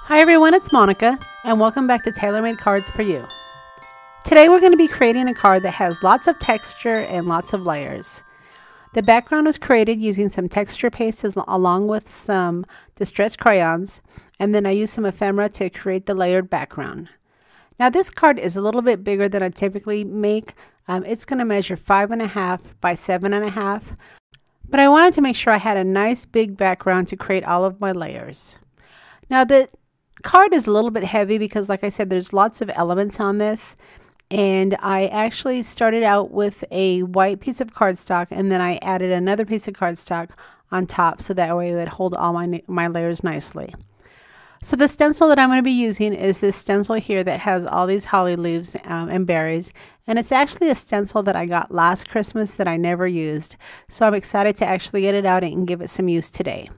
Hi everyone, it's Monica, and welcome back to Tailor-Made Cards for You. Today we're going to be creating a card that has lots of texture and lots of layers. The background was created using some texture paste along with some distressed crayons, and then I used some ephemera to create the layered background. Now this card is a little bit bigger than I typically make. It's going to measure 5.5 by 7.5, but I wanted to make sure I had a nice big background to create all of my layers. Now the card is a little bit heavy because, like I said, there's lots of elements on this, and I actually started out with a white piece of cardstock, and then I added another piece of cardstock on top so that way it would hold all my layers nicely. So the stencil that I'm going to be using is this stencil here that has all these holly leaves and berries, and it's actually a stencil that I got last Christmas that I never used, so I'm excited to actually get it out and give it some use today.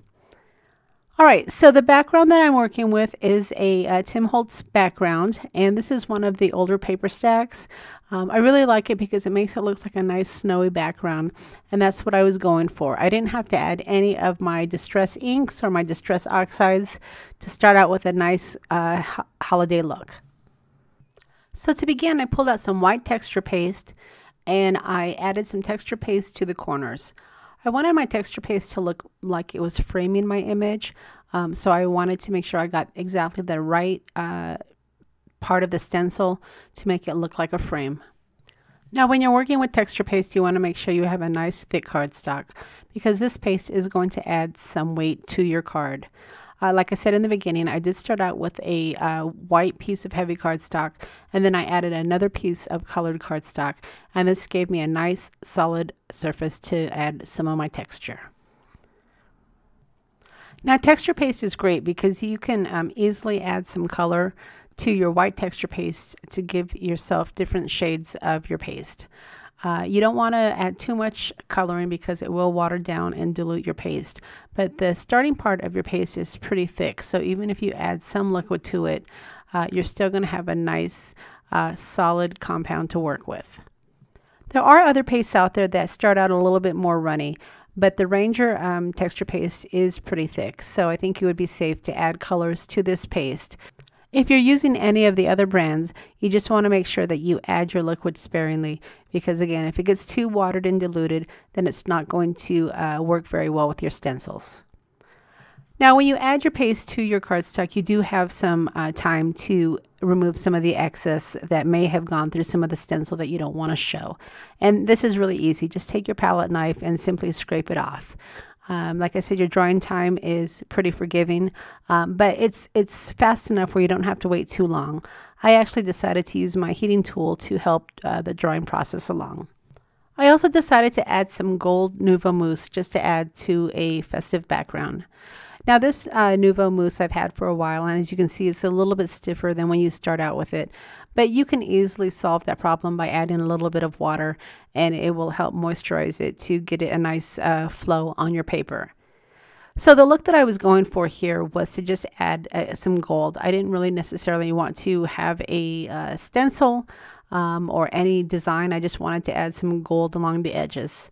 Alright, so the background that I'm working with is a Tim Holtz background, and this is one of the older paper stacks. I really like it because it makes it look like a nice snowy background, and that's what I was going for. I didn't have to add any of my distress inks or my distress oxides to start out with a nice holiday look. So to begin, I pulled out some white texture paste, and I added some texture paste to the corners. I wanted my texture paste to look like it was framing my image, so I wanted to make sure I got exactly the right part of the stencil to make it look like a frame. Now when you're working with texture paste, you want to make sure you have a nice thick cardstock because this paste is going to add some weight to your card. Like I said in the beginning, I did start out with a white piece of heavy cardstock, and then I added another piece of colored cardstock, and this gave me a nice solid surface to add some of my texture. Now texture paste is great because you can easily add some color to your white texture paste to give yourself different shades of your paste. You don't want to add too much coloring because it will water down and dilute your paste. But the starting part of your paste is pretty thick, so even if you add some liquid to it, you're still going to have a nice solid compound to work with. There are other pastes out there that start out a little bit more runny, but the Ranger texture paste is pretty thick, so I think it would be safe to add colors to this paste. If you're using any of the other brands, you just want to make sure that you add your liquid sparingly because, again, if it gets too watered and diluted, then it's not going to work very well with your stencils. Now, when you add your paste to your cardstock, you do have some time to remove some of the excess that may have gone through some of the stencil that you don't want to show. And this is really easy. Just take your palette knife and simply scrape it off. Like I said, your drawing time is pretty forgiving, but it's fast enough where you don't have to wait too long. I actually decided to use my heating tool to help the drawing process along. I also decided to add some gold Nuvo mousse just to add to a festive background. Now this Nuvo mousse I've had for a while, and as you can see, it's a little bit stiffer than when you start out with it. But you can easily solve that problem by adding a little bit of water, and it will help moisturize it to get it a nice flow on your paper. So the look that I was going for here was to just add some gold. I didn't really necessarily want to have a stencil or any design. I just wanted to add some gold along the edges.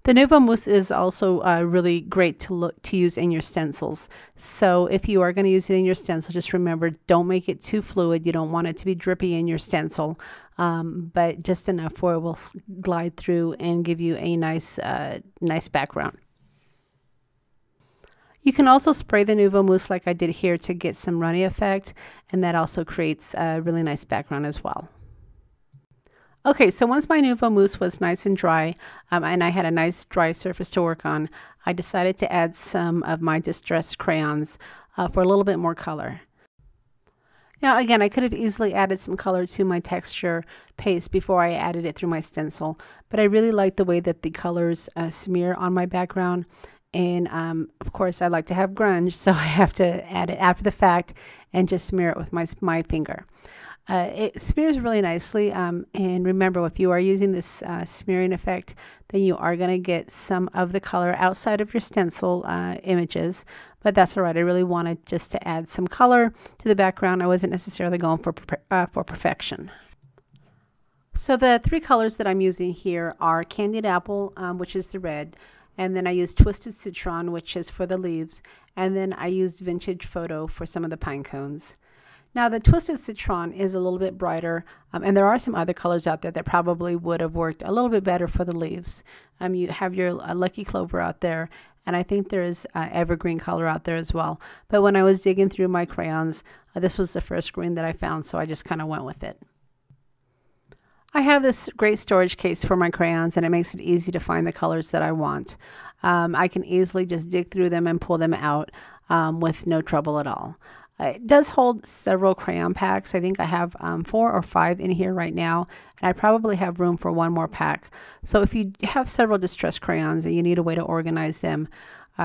The Nuvo mousse is also really great to use in your stencils. So if you are going to use it in your stencil, just remember, don't make it too fluid. You don't want it to be drippy in your stencil, but just enough where it will glide through and give you a nice background. You can also spray the Nuvo mousse like I did here to get some runny effect, and that also creates a really nice background as well. Okay, so once my Nuvo mousse was nice and dry, and I had a nice dry surface to work on, I decided to add some of my distressed crayons for a little bit more color. Now again, I could have easily added some color to my texture paste before I added it through my stencil, but I really like the way that the colors smear on my background, and of course I like to have grunge, so I have to add it after the fact and just smear it with my finger. It smears really nicely, and remember, if you are using this smearing effect, then you are going to get some of the color outside of your stencil images, but that's all right. I really wanted just to add some color to the background. I wasn't necessarily going for perfection. So the three colors that I'm using here are Candied Apple, which is the red, and then I use Twisted Citron, which is for the leaves, and then I used Vintage Photo for some of the pine cones. Now the Twisted Citron is a little bit brighter, and there are some other colors out there that probably would have worked a little bit better for the leaves. You have your Lucky Clover out there, and I think there's evergreen color out there as well. But when I was digging through my crayons, this was the first green that I found, so I just kind of went with it. I have this great storage case for my crayons, and it makes it easy to find the colors that I want. I can easily just dig through them and pull them out with no trouble at all. It does hold several crayon packs. I think I have 4 or 5 in here right now, and I probably have room for one more pack. So if you have several distressed crayons and you need a way to organize them,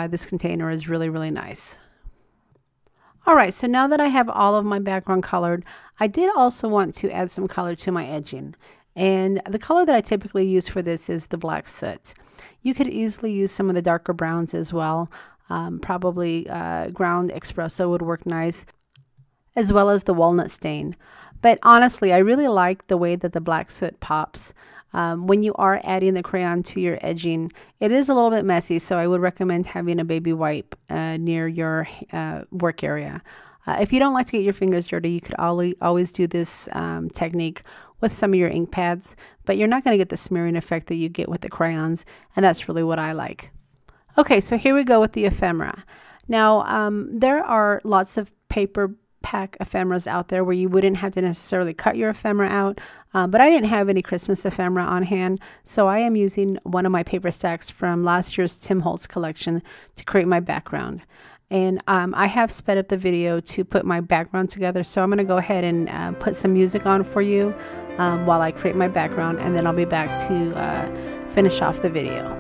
this container is really, really nice. Alright, so now that I have all of my background colored, I did also want to add some color to my edging. And the color that I typically use for this is the black soot. You could easily use some of the darker browns as well. Probably ground espresso would work nice, as well as the walnut stain. But honestly, I really like the way that the black soot pops. When you are adding the crayon to your edging, it is a little bit messy, so I would recommend having a baby wipe near your work area. If you don't like to get your fingers dirty, you could always do this technique with some of your ink pads, but you're not going to get the smearing effect that you get with the crayons, and that's really what I like. Okay, so here we go with the ephemera. Now, there are lots of paper pack ephemeras out there where you wouldn't have to necessarily cut your ephemera out, but I didn't have any Christmas ephemera on hand, so I am using one of my paper stacks from last year's Tim Holtz collection to create my background. And I have sped up the video to put my background together, so I'm going to go ahead and put some music on for you while I create my background, and then I'll be back to finish off the video.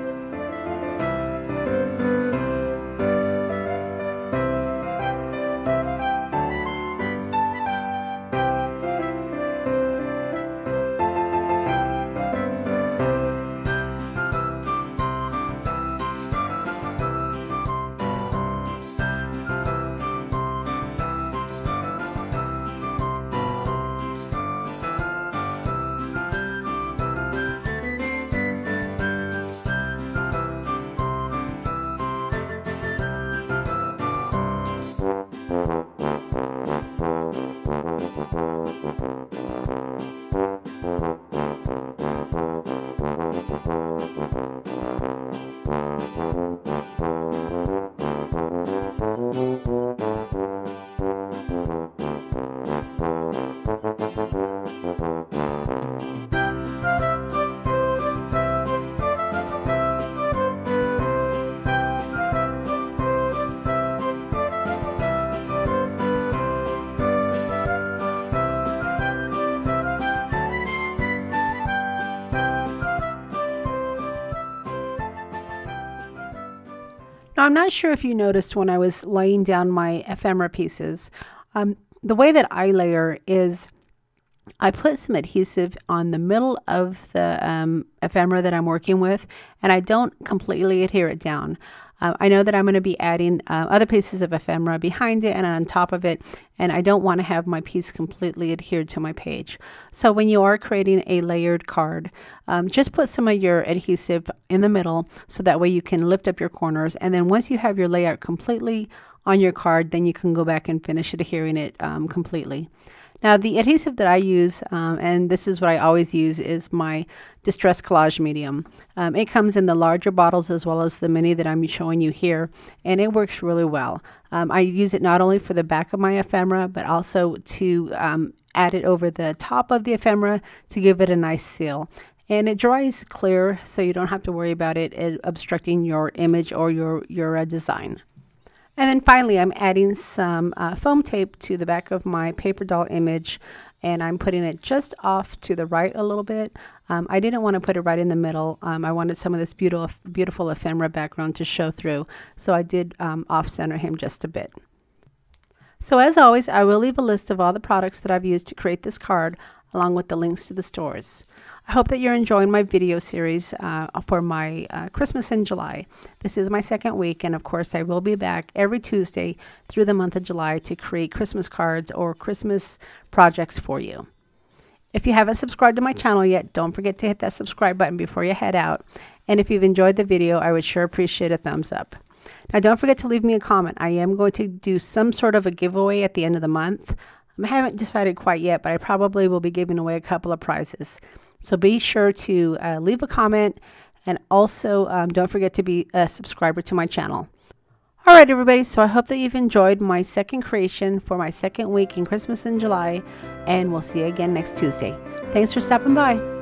Now, I'm not sure if you noticed when I was laying down my ephemera pieces, the way that I layer is I put some adhesive on the middle of the ephemera that I'm working with, and I don't completely adhere it down. I know that I'm going to be adding other pieces of ephemera behind it and on top of it, and I don't want to have my piece completely adhered to my page. So when you are creating a layered card, just put some of your adhesive in the middle so that way you can lift up your corners, and then once you have your layout completely on your card, then you can go back and finish adhering it completely. Now, the adhesive that I use, and this is what I always use, is my Distress Collage medium. It comes in the larger bottles as well as the mini that I'm showing you here, and it works really well. I use it not only for the back of my ephemera, but also to add it over the top of the ephemera to give it a nice seal. And it dries clear, so you don't have to worry about it obstructing your image or your design. And then finally, I'm adding some foam tape to the back of my paper doll image, and I'm putting it just off to the right a little bit. I didn't want to put it right in the middle. I wanted some of this beautiful ephemera background to show through, so I did off-center him just a bit. So as always, I will leave a list of all the products that I've used to create this card, along with the links to the stores. I hope that you're enjoying my video series for my Christmas in July. This is my second week, and of course I will be back every Tuesday through the month of July to create Christmas cards or Christmas projects for you. If you haven't subscribed to my channel yet, don't forget to hit that subscribe button before you head out. And if you've enjoyed the video, I would sure appreciate a thumbs up. Now, don't forget to leave me a comment. I am going to do some sort of a giveaway at the end of the month. I haven't decided quite yet, but I probably will be giving away a couple of prizes. So be sure to leave a comment, and also don't forget to be a subscriber to my channel. All right, everybody, so I hope that you've enjoyed my second creation for my second week in Christmas in July, and we'll see you again next Tuesday. Thanks for stopping by.